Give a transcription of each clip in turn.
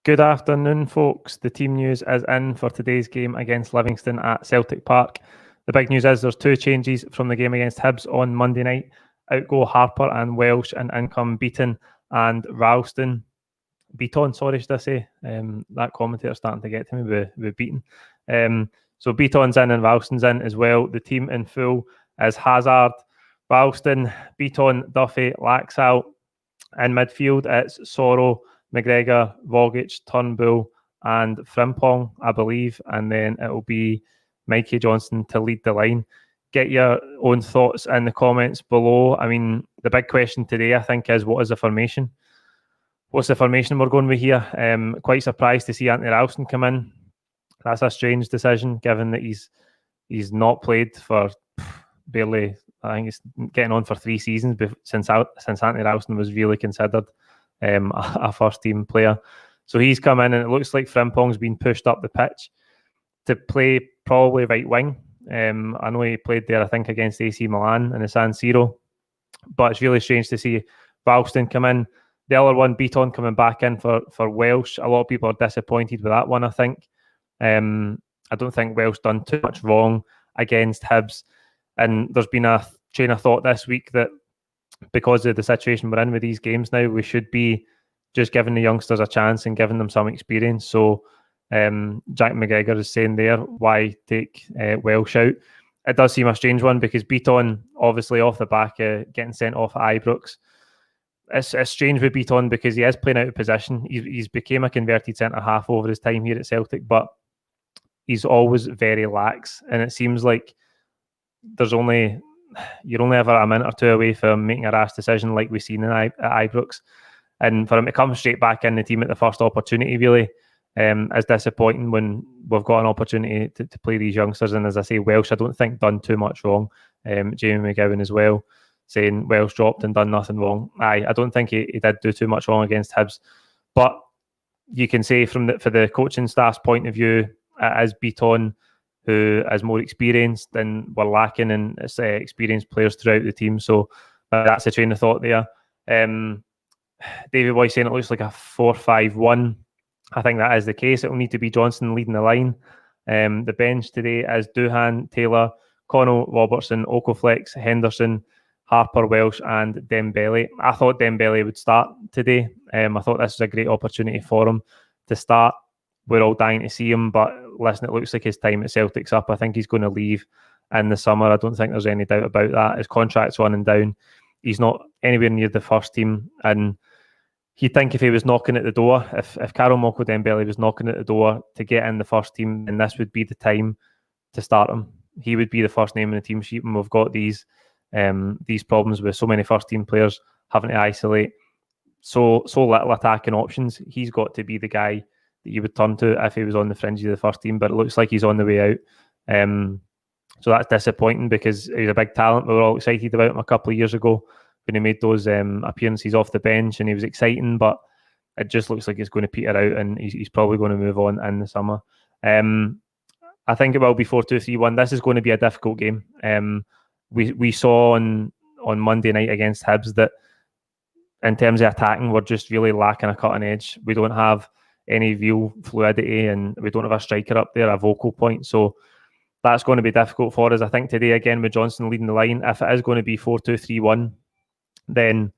Good afternoon, folks. The team news is in for today's game against Livingston at Celtic Park. The big news is there's two changes from the game against Hibs on Monday night. Out go Harper and Welsh, and in come Beaton and Ralston. Beaton, sorry, should I say? That commentator's starting to get to me with Beaton. So Beaton's in and Ralston's in as well. The team in full is Hazard, Ralston, Beaton, Duffy, Laxalt. In midfield, it's Soro, McGregor, Vogic, Turnbull, and Frimpong, I believe. And then it'll be Mikey Johnson to lead the line. Get your own thoughts in the comments below. I mean, the big question today, I think, is what is the formation? What's the formation we're going with here? Quite surprised to see Anthony Ralston come in. That's a strange decision, given that he's not played for barely, I think it's getting on for 3 seasons since Anthony Ralston was really considered a first-team player. So he's come in, and it looks like Frimpong's been pushed up the pitch to play probably right wing. I know he played there, I think, against AC Milan in the San Siro. But it's really strange to see Ralston come in. The other one, Beaton, coming back in for Welsh. A lot of people are disappointed with that one, I think. I don't think Welsh done too much wrong against Hibs. And there's been a train of thought this week that because of the situation we're in with these games now, we should be just giving the youngsters a chance and giving them some experience. So Jack McGregor is saying there, why take Welsh out? It does seem a strange one because Beaton, obviously off the back of getting sent off at Ibrox. It's strange with Beaton because he is playing out of position. He's became a converted centre-half over his time here at Celtic, but he's always very lax. And it seems like you're only ever a minute or two away from making a rash decision like we've seen at Ibrox. And for him to come straight back in the team at the first opportunity really is disappointing when we've got an opportunity to play these youngsters. And as I say, Welsh, I don't think done too much wrong. Jamie McGowan as well, saying Welsh dropped and done nothing wrong. I don't think he did do too much wrong against Hibs. But you can say for the coaching staff's point of view, it is Beaton who is more experienced, and we're lacking in experienced players throughout the team. So that's a train of thought there. David Boy saying it looks like a 4-5-1. I think that is the case. It will need to be Johnson leading the line. The bench today is Doohan, Taylor, Connell, Robertson, Okoflex, Henderson, Harper, Welsh, and Dembele. I thought Dembele would start today. I thought this was a great opportunity for him to start. We're all dying to see him, but listen, it looks like his time at Celtic's up. I think he's going to leave in the summer. I don't think there's any doubt about that. His contract's running down. He's not anywhere near the first team, and he'd think if he was knocking at the door, if Karol Moko Dembele was knocking at the door to get in the first team, then this would be the time to start him. He would be the first name in the team sheet, and we've got these problems with so many first team players having to isolate so little attacking options. He's got to be the guy that you would turn to if he was on the fringe of the first team, but it looks like he's on the way out. So that's disappointing because he's a big talent. We were all excited about him a couple of years ago when he made those appearances off the bench, and he was exciting, but it just looks like it's going to peter out, and he's probably going to move on in the summer. I think it will be 4-2-3-1. This is going to be a difficult game. We saw on Monday night against Hibs that in terms of attacking, we're just really lacking a cutting edge. We don't have any real fluidity, and we don't have a striker up there, a vocal point. So that's going to be difficult for us. I think today, again, with Johnson leading the line, if it is going to be 4-2-3-1, then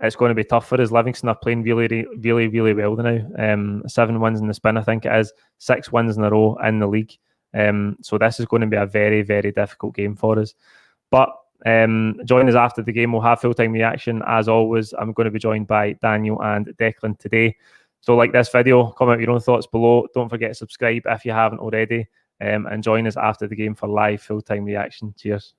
it's going to be tough for us. Livingston are playing really, really, really well now. 7 wins in the spin, I think it is. 6 wins in a row in the league. So this is going to be a very, very difficult game for us. But join us after the game. We'll have full-time reaction. As always, I'm going to be joined by Daniel and Declan today. So like this video, comment your own thoughts below. Don't forget to subscribe if you haven't already. And join us after the game for live full-time reaction. Cheers.